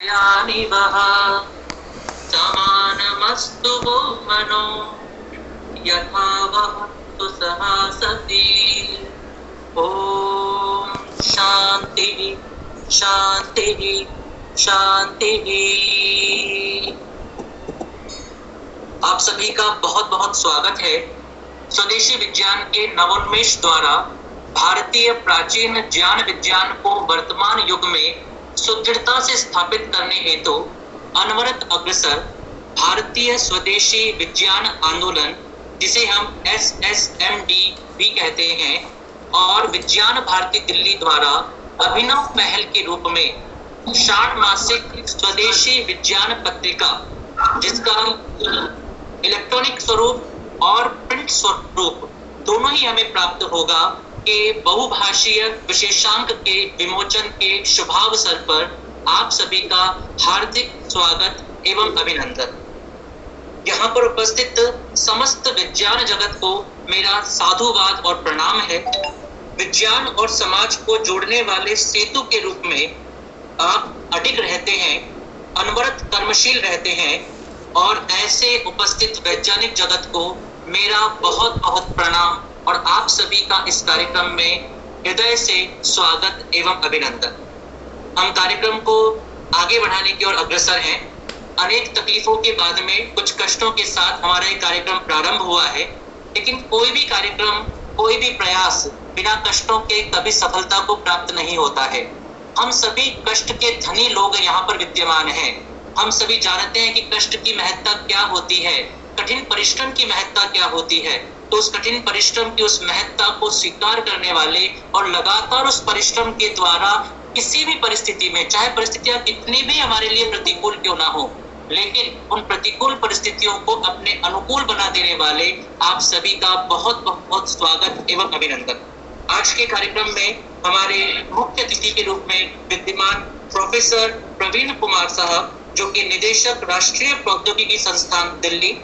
कार्यानिवः समानमस्तु वो मनो यथा वहतु सहासति। ओम शांति शांति शांति। आप सभी का बहुत बहुत स्वागत है। स्वदेशी विज्ञान के नवोन्मेष द्वारा भारतीय प्राचीन ज्ञान विज्ञान को वर्तमान युग में सुदृढ़ता से स्थापित करने हेतु अनवरत अग्रसर भारतीय स्वदेशी विज्ञान आंदोलन, जिसे हम SSMD भी कहते हैं, और विज्ञान भारती दिल्ली द्वारा अभिनव पहल के रूप में षाण्मासिक स्वदेशी विज्ञान पत्रिका, जिसका इलेक्ट्रॉनिक स्वरूप और प्रिंट स्वरूप दोनों ही हमें प्राप्त होगा, के बहुभाषीय विशेषांक के विमोचन के शुभावसर पर आप सभी का हार्दिक स्वागत एवं अभिनंदन। यहाँ पर उपस्थित समस्त विज्ञान जगत को मेरा साधुवाद और प्रणाम है। विज्ञान और समाज को जोड़ने वाले सेतु के रूप में आप अडिग रहते हैं, अनवरत कर्मशील रहते हैं, और ऐसे उपस्थित वैज्ञानिक जगत को मेरा बहुत बहुत प्रणाम और आप सभी का इस कार्यक्रम में हृदय से स्वागत एवं अभिनंदन। हम कार्यक्रम को आगे बढ़ाने की ओर अग्रसर हैं। अनेक तकलीफों के बाद में कुछ कष्टों के साथ हमारा ये कार्यक्रम प्रारंभ हुआ है, लेकिन कोई भी कार्यक्रम, कोई भी प्रयास बिना कष्टों के कभी सफलता को प्राप्त नहीं होता है। हम सभी कष्ट के धनी लोग यहाँ पर विद्यमान हैं। हम सभी जानते हैं कि कष्ट की महत्ता क्या होती है, कठिन परिश्रम की महत्ता क्या होती है। तो उस कठिन परिश्रम की उस महत्ता को स्वीकार करने वाले और लगातार उस परिश्रम के द्वारा किसी भी परिस्थिति में, चाहे परिस्थितियां कितनी भी हमारे लिए प्रतिकूल क्यों ना हो, लेकिन उन प्रतिकूल परिस्थितियों को अपने अनुकूल बना देने वाले आप सभी का बहुत बहुत स्वागत एवं अभिनंदन। आज के कार्यक्रम में हमारे मुख्य अतिथि के रूप में विद्यमान प्रोफेसर प्रवीण कुमार साहब, जो कि निदेशक राष्ट्रीय प्रौद्योगिकी संस्थान दिल्ली।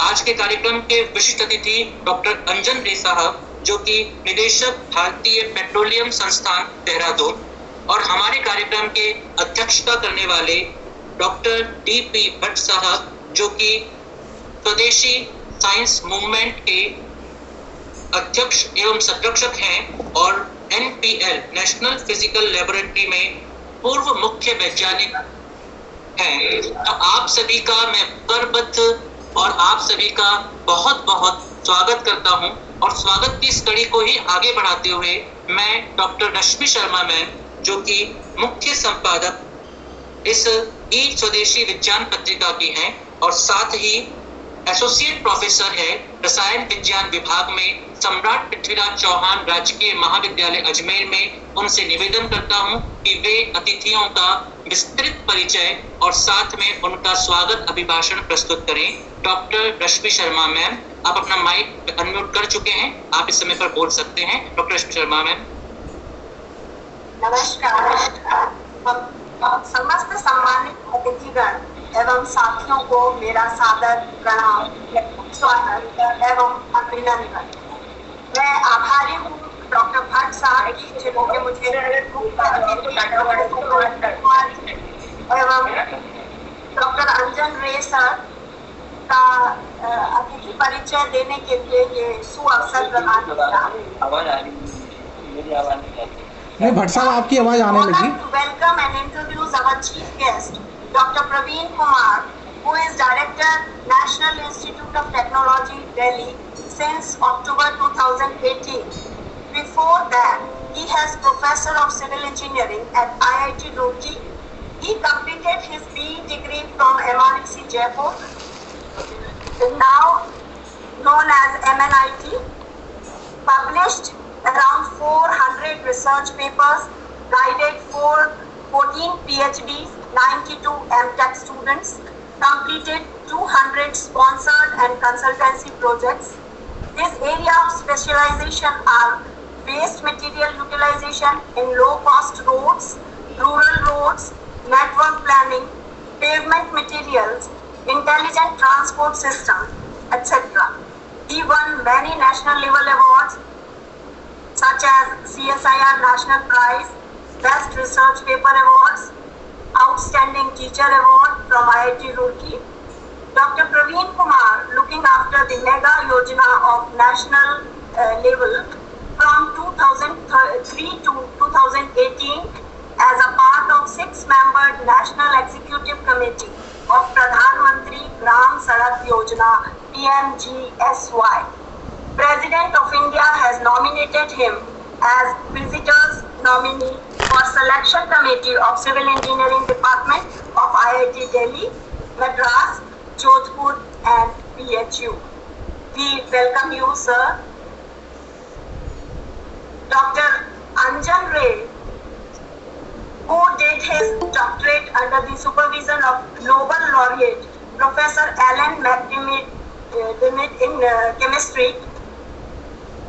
आज के कार्यक्रम के विशिष्ट अतिथि डॉक्टर अंजन रे साहब, जो कि निदेशक भारतीय पेट्रोलियम संस्थान देहरादून, और हमारे कार्यक्रम के अध्यक्षता करने वाले डॉक्टर DP भट्ट साहब, जो कि स्वदेशी साइंस मूवमेंट के अध्यक्ष एवं संरक्षक हैं और NPL नेशनल फिजिकल लेबोरेटरी में पूर्व मुख्य वैज्ञानिक हैं। तो आप सभी का मैं करबद्ध और आप सभी का बहुत बहुत स्वागत करता हूं, और स्वागत की इस कड़ी को ही आगे बढ़ाते हुए मैं डॉक्टर रश्मि शर्मा मैम, जो कि मुख्य संपादक इस ई स्वदेशी विज्ञान पत्रिका की हैं और साथ ही एसोसिएट प्रोफेसर है रसायन विज्ञान विभाग में सम्राट पृथ्वीराज चौहान राजकीय महाविद्यालय अजमेर में, उनसे निवेदन करता हूं कि वे अतिथियों का विस्तृत परिचय और साथ में उनका स्वागत अभिभाषण प्रस्तुत करें। डॉक्टर रश्मि शर्मा मैम, आप अपना माइक अनम्यूट कर चुके हैं, आप इस समय पर बोल सकते हैं। डॉक्टर रश्मि शर्मा मैम। नमस्कार। समस्त सम्मानित अतिथिगण एवं साथियों को मेरा सादर प्रणाम, स्वागत एवं अभिनंदन। मैं आभारी हूँ डॉक्टर भट्ट साहब की, जिन्होंने मुझे एवं डॉक्टर अंजन रे सर का अतिथि परिचय देने के लिए ये सुअवसर प्रदान किया। नहीं, भट्ट साहब आपकी आवाज आने लगी। Welcome and introduce our chief guest doctor Praveen Kumar, who is director National Institute of Technology Delhi since October 2018. Before that, he has Professor of Civil Engineering at IIT Roorkee. He completed his BE degree from MREC Jaipur, now known as MNIT. Published around 400 research papers, guided 14 PhDs, 92 MTech students, completed 200 sponsored and consultancy projects. His area of specialization are waste material utilization in low-cost roads, rural roads, network planning, pavement materials, intelligent transport systems, etc. He won many national level awards such as CSIR National Prize, Best Research Paper Awards, Outstanding Teacher Award from IIT Roorkee. Dr. Praveen Kumar, looking after the Mega Yojana of national level from 2003 to 2018 as a part of 6-membered National Executive Committee of Pradhan Mantri Gram Sadak Yojana PMGSY. President of India has nominated him as visitors nominee for Selection Committee of Civil Engineering Department of IIT Delhi, Madras, Jodhpur and PHU. We welcome you, sir. Dr. Anjan Ray, who did his doctorate under the supervision of Nobel laureate Professor Alan McDermid in chemistry.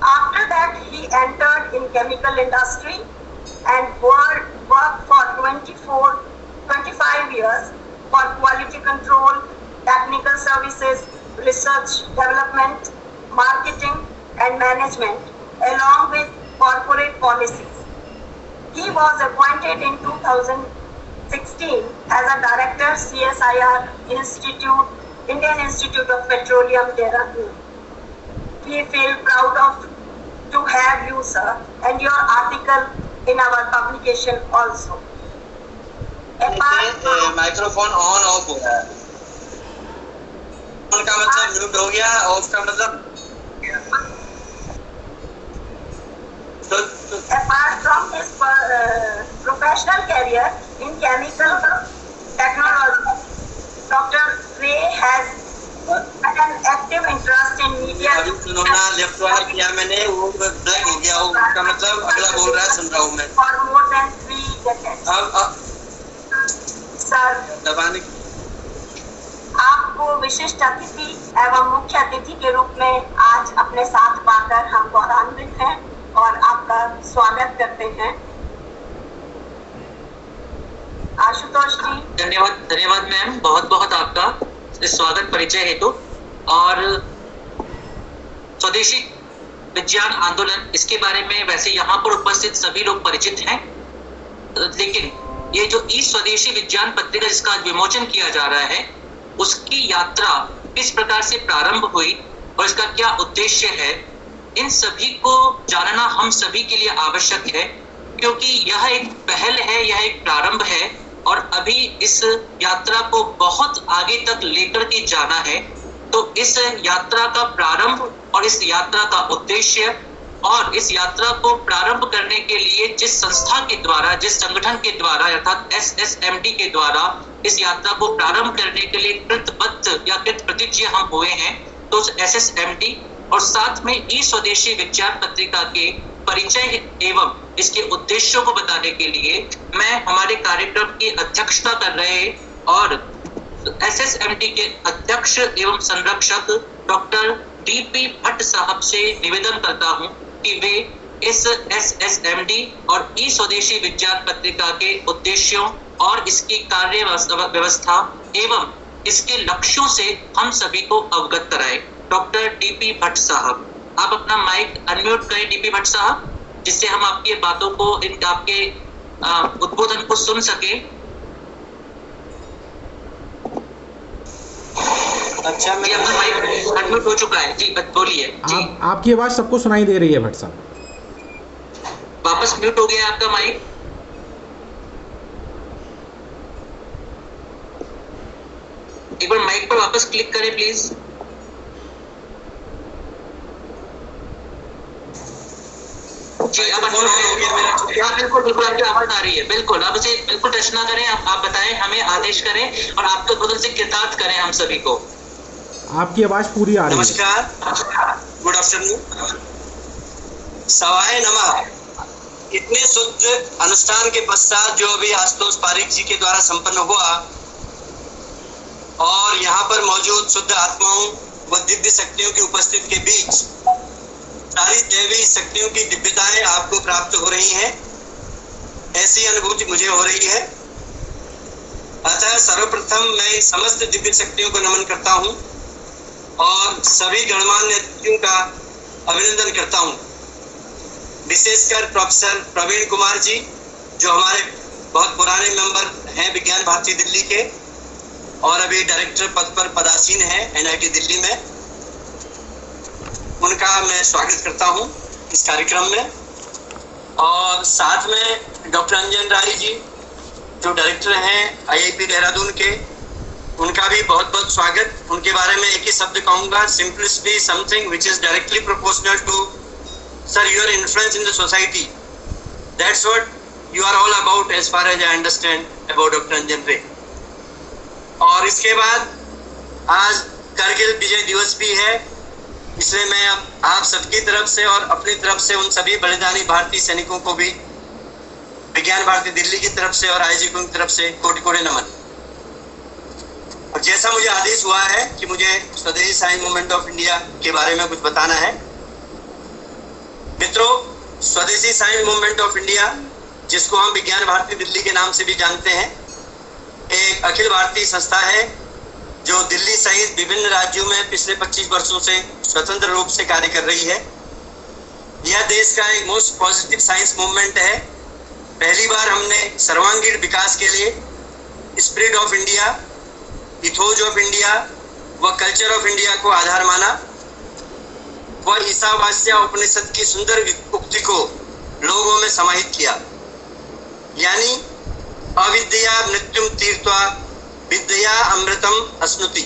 After that, he entered in chemical industry and worked for 25 years for quality control, technical services, research, development, marketing and management, along with corporate policies. He was appointed in 2016 as a director CSIR Institute, Indian Institute of Petroleum, Dehradun. We feel proud to have you, sir, and your article in our publication also. Microphone on off हो रहा है, on का मतलब mute हो गया, of का मतलब apart from his professional career in chemical technology, Dr. Ray has an active interest in media. अभी सुनो ना, लेफ्ट वाला किया मैंने, वो ब्लैक हो गया, वो का मतलब अगला बोल रहा है, सुन रहा हूँ मैं। For more than 3 decades. अब सर, दबाने आपको विशिष्ट अतिथि एवं मुख्य अतिथि के रूप में आज अपने साथ पाकर हम गौरवान्वित हैं और आपका स्वागत करते हैं। आशुतोष जी। धन्यवाद मैम, बहुत बहुत आपका इस स्वागत परिचय हेतु। और स्वदेशी विज्ञान आंदोलन, इसके बारे में वैसे यहाँ पर उपस्थित सभी लोग परिचित हैं, लेकिन ये जो ई स्वदेशी विज्ञान पत्रिका जिसका विमोचन किया जा रहा है, उसकी यात्रा किस प्रकार से प्रारंभ हुई और इसका क्या उद्देश्य है, इन सभी को जानना हम सभी के लिए आवश्यक है, क्योंकि यह एक पहल है, यह एक प्रारंभ है और अभी इस यात्रा को बहुत आगे तक लेकर के जाना है। तो इस यात्रा का प्रारंभ और इस यात्रा का उद्देश्य और इस यात्रा को प्रारंभ करने के लिए जिस संस्था के द्वारा, जिस संगठन के द्वारा अर्थात SSMD के द्वारा इस यात्रा को प्रारंभ करने के लिए कृतबद्ध या कृत प्रतिज्ञ हम हुए हैं, तो SSMD और साथ में ई स्वदेशी विज्ञान पत्रिका के परिचय एवं इसके उद्देश्यों को बताने के लिए मैं हमारे कार्यक्रम की अध्यक्षता कर रहे और SSMD के अध्यक्ष एवं संरक्षक डॉक्टर DP भट्ट साहब से निवेदन करता हूं कि वे इस SSMD और ई स्वदेशी विज्ञान पत्रिका के उद्देश्यों और इसकी कार्य व्यवस्था एवं इसके लक्ष्यों से हम सभी को अवगत कराएं। डॉक्टर DP भट्ट साहब, आप अपना माइक अनम्यूट करें DP भट्ट साहब, जिससे हम आपकी बातों को, आपके उद्बोधन को सुन सके। अच्छा, मैं अपना माइक अनम्यूट हो चुका है जी, बोलिए जी। आपकी आवाज सबको सुनाई दे रही है भट्ट साहब। वापस म्यूट हो गया आपका माइक। एक बार माइक पर वापस क्लिक करें प्लीज। जी अब बिल्कुल बिल्कुल आपकी आवाज आ रही है, बिल्कुल आप इसे बिल्कुल टच ना करें, आप बताएं, हमें आदेश करें और आपके बदल से कृतार्थ करें हम सभी को। आपकी आवाज पूरी आ रही है। नमस्कार, गुड आफ्टरनून, सवाए नमः। इतने शुद्ध अनुष्ठान के पश्चात जो अभी आशुतोष पारिक जी के द्वारा संपन्न हुआ और यहाँ पर मौजूद शुद्ध आत्माओं व दिव्य शक्तियों की उपस्थिति के बीच सारी देवी शक्तियों की दिव्यताएं आपको प्राप्त हो रही हैं, ऐसी अनुभूति मुझे हो रही है। अतः सर्वप्रथम मैं समस्त दिव्य शक्तियों को नमन करता हूं और सभी गणमान्य अतिथियों का अभिनंदन करता हूं, विशेषकर प्रोफेसर प्रवीण कुमार जी जो हमारे बहुत पुराने मेंबर हैं विज्ञान भारती दिल्ली के और अभी डायरेक्टर पद पर पदासीन है NIT दिल्ली में। उनका मैं स्वागत करता हूं इस कार्यक्रम में। और साथ में डॉक्टर अंजन राय जी जो डायरेक्टर हैं IIP देहरादून के, उनका भी बहुत बहुत स्वागत। उनके बारे में एक ही शब्द कहूंगा, simplicity something which is directly proportional to sir your influence in the society. That's what you are all about as far as I understand about Dr. अंजन रे। और इसके बाद आज कारगिल विजय दिवस भी है, इसलिए मैं आप सबकी तरफ से और अपनी तरफ से उन सभी बलिदानी भारतीय सैनिकों को भी विज्ञान भारती दिल्ली की तरफ से और IIG की तरफ से कोटि कोटि नमन। और जैसा मुझे आदेश हुआ है कि मुझे स्वदेशी साइंस मूवमेंट ऑफ इंडिया के बारे में कुछ बताना है। मित्रों, स्वदेशी साइंस मूवमेंट ऑफ इंडिया, जिसको हम विज्ञान भारती दिल्ली के नाम से भी जानते हैं, एक अखिल भारतीय संस्था है जो दिल्ली सहित विभिन्न राज्यों में पिछले 25 वर्षों से स्वतंत्र रूप से कार्य कर रही है। यह देश का एक मोस्ट पॉजिटिव साइंस मूवमेंट है। पहली बार हमने सर्वांगीण विकास के लिए spirit of India, ethos of India व कल्चर ऑफ इंडिया को आधार माना। वह ईशावास्य उपनिषद की सुंदर उक्ति को लोगों में समाहित किया, यानी अविद्या मृत्युम तीर्थवा विद्या अमृतम अश्नुति,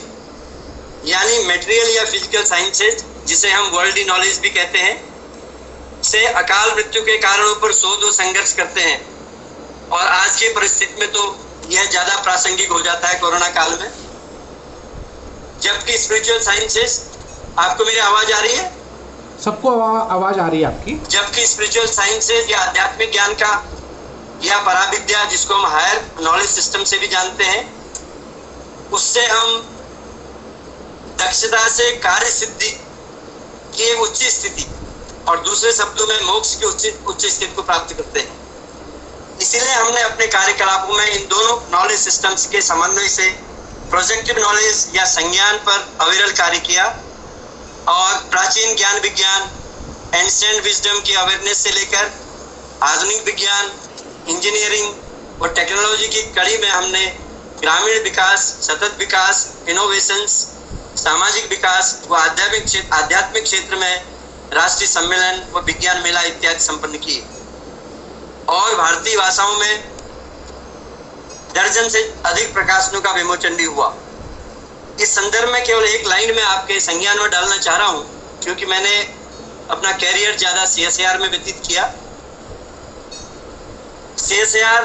यानी मेटेरियल या फिजिकल साइंसेज, जिसे हम वर्ल्डली नॉलेज भी कहते हैं, से अकाल मृत्यु के कारणों पर शोध और संघर्ष करते हैं। और आज की परिस्थिति में तो यह ज्यादा प्रासंगिक हो जाता है कोरोना काल में। जबकि स्पिरिचुअल साइंसेज, आपको मेरी आवाज आ रही है? सबको आवाज आ रही है आपकी। जबकि स्पिरिचुअल साइंसेज या आध्यात्मिक ज्ञान का या पराविद्या, जिसको हम हायर नॉलेज सिस्टम से भी जानते हैं, उससे हम दक्षता से कार्य सिद्धि की एक उच्च स्थिति और दूसरे शब्दों में मोक्ष की उच्च स्थिति को प्राप्त करते हैं। इसीलिए हमने अपने कार्यकलापों में इन दोनों नॉलेज सिस्टम्स के समन्वय से प्रोजेक्टिव नॉलेज या संज्ञान पर अविरल कार्य किया और प्राचीन ज्ञान विज्ञान, एंशिएंट विजडम की अवेयरनेस से लेकर आधुनिक विज्ञान, इंजीनियरिंग और टेक्नोलॉजी की कड़ी में हमने ग्रामीण विकास, सतत विकास, इनोवेशंस, सामाजिक विकास व आध्यात्मिक क्षेत्र में राष्ट्रीय सम्मेलन व विज्ञान मेला इत्यादि संपन्न किए। और भारतीय भाषाओं में दर्जन से अधिक प्रकाशनों का विमोचन भी हुआ। इस संदर्भ में केवल एक लाइन में आपके संज्ञान में डालना चाह रहा हूं, क्योंकि मैंने अपना कैरियर ज्यादा CSIR में व्यतीत किया। CSIR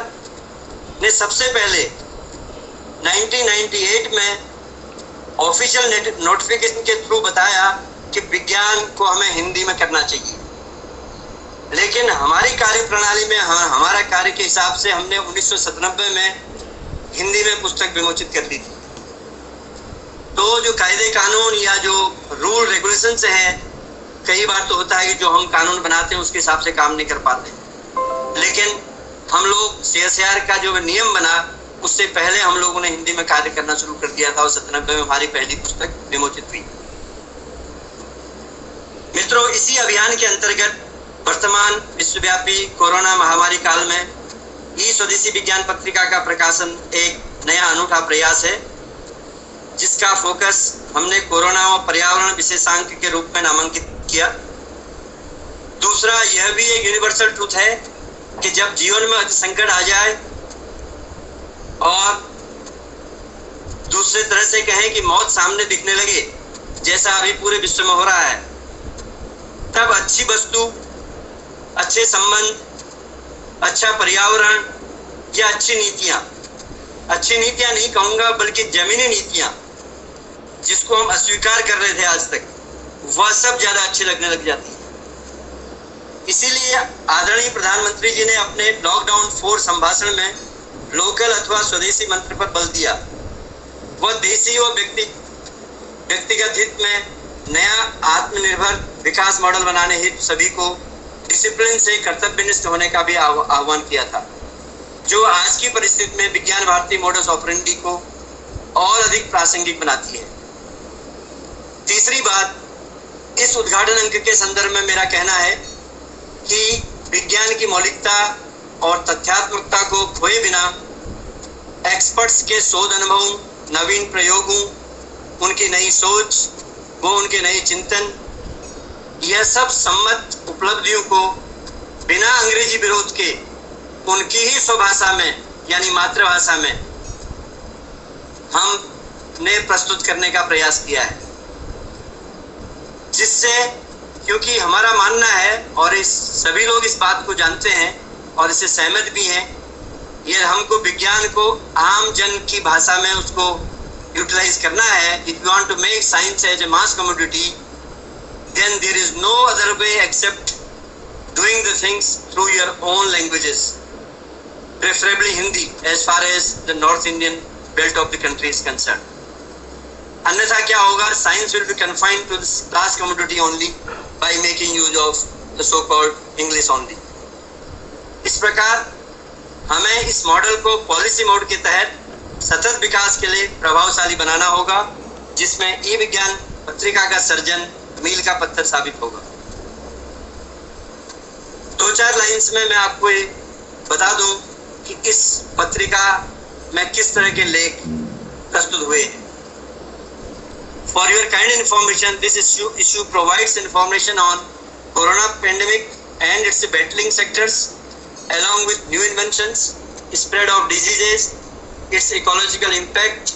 ने सबसे पहले 1998 में ऑफिशियल नोटिफिकेशन के थ्रू बताया कि विज्ञान को हमें हिंदी में करना चाहिए, लेकिन हमारी कार्य प्रणाली में हमारा कार्य के हिसाब से हमने 1997 में हिंदी में पुस्तक विमोचित कर दी थी। तो जो कायदे कानून या जो रूल रेगुलेशन से हैं, कई बार तो होता है कि जो हम कानून बनाते हैं उसके हिसाब से काम नहीं कर पाते, लेकिन हम लोग CSIR का जो नियम बना उससे पहले हम लोगों ने हिंदी में कार्य करना शुरू कर दिया था और 97 में हमारी पहली पुस्तक विमोचित हुई। मित्रों, इसी अभियान के अंतर्गत वर्तमान विश्वव्यापी कोरोना महामारी काल में स्वदेशी विज्ञान पत्रिका का प्रकाशन एक नया अनूठा प्रयास है, जिसका फोकस हमने कोरोना व पर्यावरण विशेषांक के रूप में नामांकित किया। दूसरा, यह भी एक यूनिवर्सल ट्रूथ है कि जब जीवन में संकट आ जाए और दूसरे तरह से कहें कि मौत सामने दिखने लगे, जैसा अभी पूरे विश्व में हो रहा है, तब अच्छी वस्तु, अच्छे संबंध, अच्छा पर्यावरण या अच्छी नीतियां नहीं कहूंगा बल्कि जमीनी नीतियां, जिसको हम अस्वीकार कर रहे थे आज तक, वह सब ज्यादा अच्छी लगने लग जाती है। इसीलिए आदरणीय प्रधानमंत्री जी ने अपने लॉकडाउन 4 संभाषण में लोकल अथवा स्वदेशी मंत्र पर बल दिया। वह देशी व व्यक्तिगत हित में नया आत्मनिर्भर विकास मॉडल बनाने हेतु सभी को डिसिप्लिन से कर्तव्यनिष्ठ होने का भी आह्वान किया था, जो आज की परिस्थिति में विज्ञान भारती मोडस ऑपरेंडी को और अधिक प्रासंगिक बनाती है। तीसरी बात, इस उद्घाटन अंक के संदर्भ में मेरा कहना है कि विज्ञान की मौलिकता और तथ्यात्मकता को खोए बिना एक्सपर्ट्स के शोध अनुभवों, नवीन प्रयोगों, उनकी नई सोच, वो उनके नए चिंतन, यह सब सम्मत उपलब्धियों को बिना अंग्रेजी विरोध के उनकी ही स्वभाषा में यानी मातृभाषा में हमने प्रस्तुत करने का प्रयास किया है, जिससे क्योंकि हमारा मानना है और इस सभी लोग इस बात को जानते हैं और इससे सहमत भी हैं, ये हमको विज्ञान को आम जन की भाषा में उसको यूटिलाइज करना है. If you want to make science as a mass commodity, then there is no other way except doing the things through your own languages, preferably Hindi as far as the North Indian belt of the country is concerned. अन्यथा क्या होगा? Science will be confined to this class commodity only by making use of the so-called English only. इस प्रकार हमें इस model को policy mode के तहत सतत विकास के लिए प्रभावशाली बनाना होगा, जिसमें ई विज्ञान पत्रिका का सर्जन मील का पत्थर साबित होगा. 2-4 लाइन्स में मैं आपको ये बता दूं कि इस पत्रिका में किस तरह के लेख प्रस्तुत हुए हैं. For your kind information, this issue provides information on corona pandemic and its battling sectors, along with new inventions, spread of diseases, its ecological impact,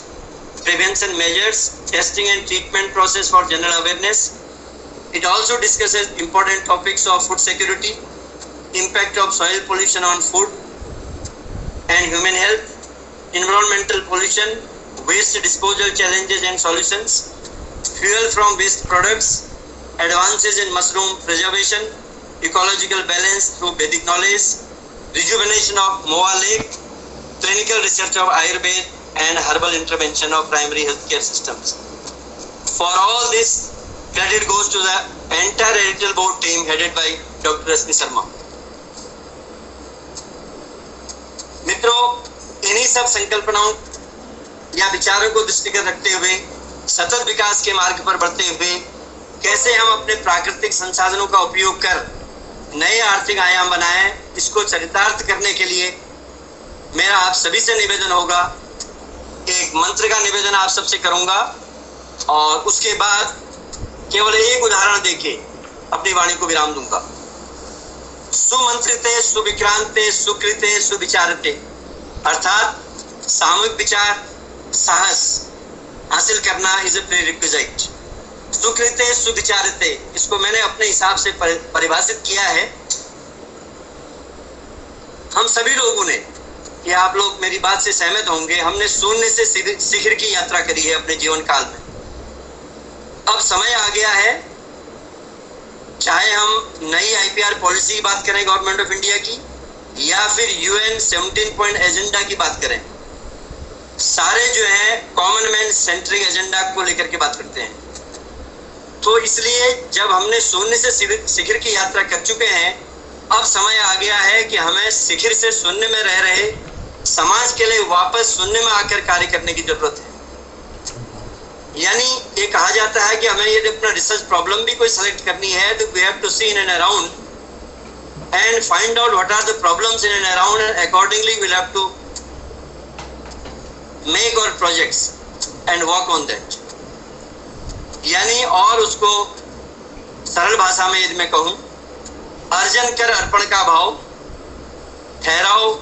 prevention measures, testing and treatment process for general awareness. It also discusses important topics of food security, impact of soil pollution on food and human health, environmental pollution, waste disposal challenges and solutions, fuel from waste products, advances in mushroom preservation, ecological balance through Vedic knowledge, rejuvenation of Moa Lake, clinical research of Ayurveda and herbal intervention of primary healthcare systems. For all this, credit goes to the entire editorial board team headed by Dr. Rashmi Sharma. मित्रों, इन्हीं सब संकल्पनाओं या विचारों को दृष्टिगत रखते हुए सतत विकास के मार्ग पर बढ़ते हुए कैसे हम अपने प्राकृतिक संसाधनों का उपयोग कर नए आर्थिक आयाम बनाएं, इसको चरितार्थ करने के लिए मेरा आप सभी से निवेदन होगा. एक मंत्र का निवेदन आप सबसे करूंगा और उसके बाद केवल एक उदाहरण देके अपनी वाणी को विराम दूंगा. सुमंत्रिते, सुविक्रांते, सुकृते, सुविचारते, अर्थात सामूहिक विचार, साहस हासिल करना इज ए प्रीरिक्विजिट. सुकृते, सुविचारते, इसको मैंने अपने हिसाब से परिभाषित किया है. हम सभी लोगों ने, ये आप लोग मेरी बात से सहमत होंगे, हमने शून्य से शिखर की यात्रा करी है अपने जीवन काल में. अब समय आ गया है, चाहे हम नई आईपीआर पॉलिसी की बात करें गवर्नमेंट ऑफ इंडिया की, या फिर यूएन 17 पॉइंट एजेंडा की बात करें, सारे जो है कॉमन मैन सेंट्रिक एजेंडा को लेकर के बात करते हैं. तो इसलिए जब हमने शून्य से शिखर की यात्रा कर चुके हैं, अब समय आ गया है कि हमें शिखर से शून्य में रह रहे समाज के लिए वापस शून्य में आकर कार्य करने की जरूरत है. यानी ये कहा जाता है कि हमें यदि अपना रिसर्च प्रॉब्लम भी कोई सेलेक्ट करनी है तो we have to see in and around and find out what are the problems in and around and accordingly we have to make our projects and work on that. यानी और उसको सरल भाषा में यदि मैं कहूं, अर्जन कर अर्पण का भाव, ठहराव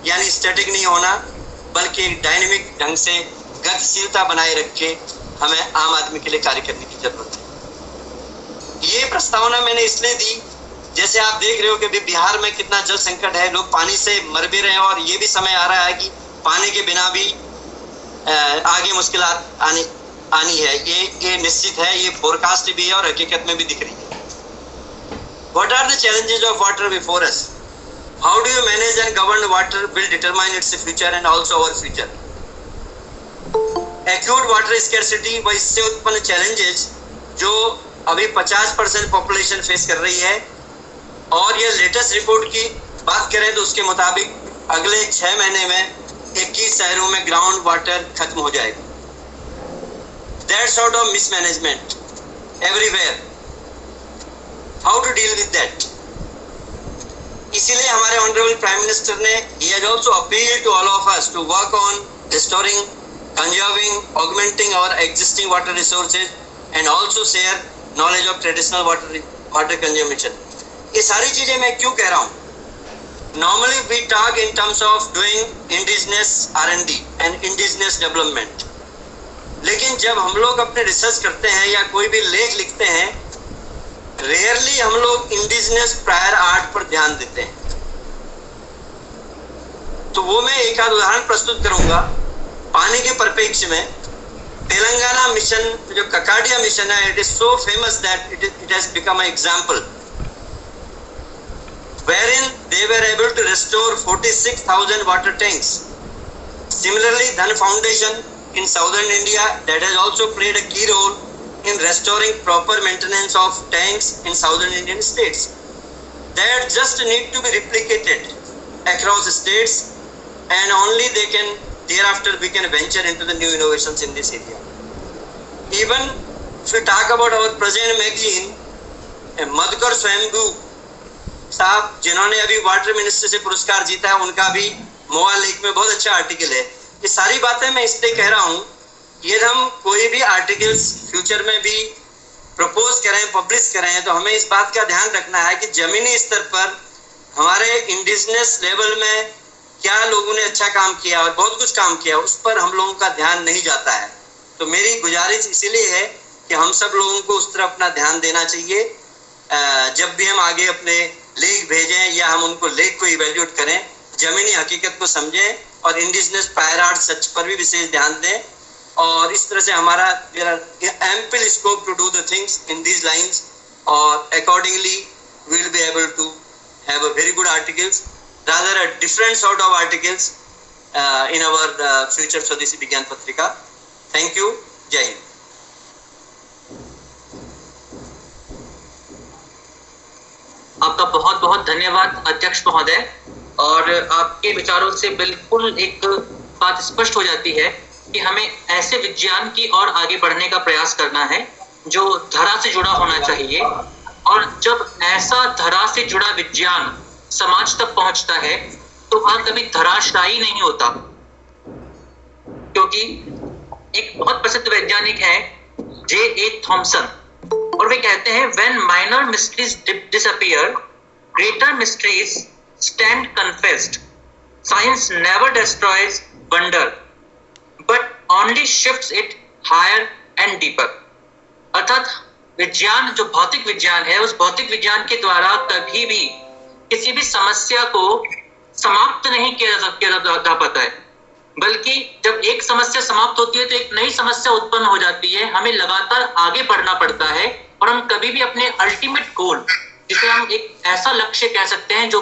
यानी स्टैटिक नहीं होना बल्कि एक डायनेमिक ढंग से गतिशीलता बनाए रख के हमें आम आदमी के लिए कार्य करने की जरूरत है. ये प्रस्तावना मैंने इसलिए दी, जैसे आप देख रहे हो कि बिहार में कितना जल संकट है, लोग पानी से मर भी रहे हैं और ये भी समय आ रहा है कि पानी के बिना भी आगे मुश्किलात आनी है. ये निश्चित है, ये फोरकास्ट भी है और हकीकत में भी दिख रही है. What are the challenges of water before us? How do you manage and govern water will determine its future and also our future. Acute water scarcity व इससे उत्पन्न challenges जो अभी 50% पॉपुलेशन फेस कर रही है, और ये लेटेस्ट रिपोर्ट की बात करें तो उसके मुताबिक अगले 6 महीने में 21 शहरों में ग्राउंड वाटर खत्म हो जाएगा. That sort of mismanagement everywhere. How to deal with that? इसीलिए हमारे ऑनरेबल प्राइम मिनिस्टर ने he has also appealed to all of us to work on restoring, conserving, augmenting our existing water resources and also share knowledge of traditional water consumption. ये सारी चीजें मैं क्यों कह रहा हूँ? Normally we talk in terms of doing indigenous R&D and indigenous development. लेकिन जब हम लोग अपने रिसर्च करते हैं या कोई भी लेख लिखते हैं, रेयरली हम लोग इंडिजिनस प्रायर आर्ट पर ध्यान देते हैं। तो वो मैं एक आध उदाहरण प्रस्तुत करूंगा। पानी के परिप्रेक्ष्य में तेलंगाना मिशन, जो ककाडिया मिशन है, it is so famous that it has become an example wherein they were able to restore 46,000 water tanks. Similarly, Dhan Foundation in southern India that has also played a key role in restoring proper maintenance of tanks in southern Indian states. That just need to be replicated across states, and only they can, thereafter we can venture into the new innovations in this area. Even if we talk about our present magazine, Madhukar Swayambhu साहब जिन्होंने अभी water minister से पुरस्कार जीता है, उनका भी मोआ lake में बहुत अच्छा आर्टिकल है। ये सारी बातें मैं इसलिए कह रहा हूँ, ये हम कोई भी आर्टिकल्स फ्यूचर में भी प्रपोज करें, पब्लिश करें, तो हमें इस बात का ध्यान रखना है कि जमीनी स्तर पर हमारे इंडिजिनस लेवल में क्या लोगों ने अच्छा काम किया और बहुत कुछ काम किया, उस पर हम लोगों का ध्यान नहीं जाता है। तो मेरी गुजारिश इसीलिए है कि हम सब लोगों को उस तरफ अपना ध्यान देना चाहिए। जब भी हम आगे अपने लेख भेजें या हम उनको लेख को इवेल्यूएट करें, जमीनी हकीकत को समझें और इंडिजिनस प्रायर आर्ट सच पर भी विशेष ध्यान दें, और इस तरह से हमारा ample scope to do the things in these lines, और accordingly we will be able to have a very good articles, rather a different sort of articles in our future Swadeshi Vigyan Patrika. Thank you. Jai Hind. आपका बहुत बहुत धन्यवाद अध्यक्ष महोदय। और आपके विचारों से बिल्कुल एक बात स्पष्ट हो जाती है कि हमें ऐसे विज्ञान की और आगे बढ़ने का प्रयास करना है जो धरा से जुड़ा होना चाहिए, और जब ऐसा धरा से जुड़ा विज्ञान समाज तक पहुंचता है तो वह कभी धराशायी नहीं होता। क्योंकि एक बहुत प्रसिद्ध वैज्ञानिक है J.A. थॉमसन, और वे कहते हैं when minor mysteries disappear, greater mysteries stand confessed. Science never destroys wonder, but only shifts it higher and deeper. अर्थात विज्ञान, जो भौतिक विज्ञान है, उस भौतिक विज्ञान के द्वारा कभी भी किसी भी समस्या को समाप्त नहीं किया जा पाता है, बल्कि जब एक समस्या समाप्त होती है तो एक नई समस्या उत्पन्न हो जाती है। हमें लगातार आगे बढ़ना पड़ता है और हम कभी भी अपने अल्टीमेट गोल, जिसे हम एक ऐसा लक्ष्य कह सकते हैं जो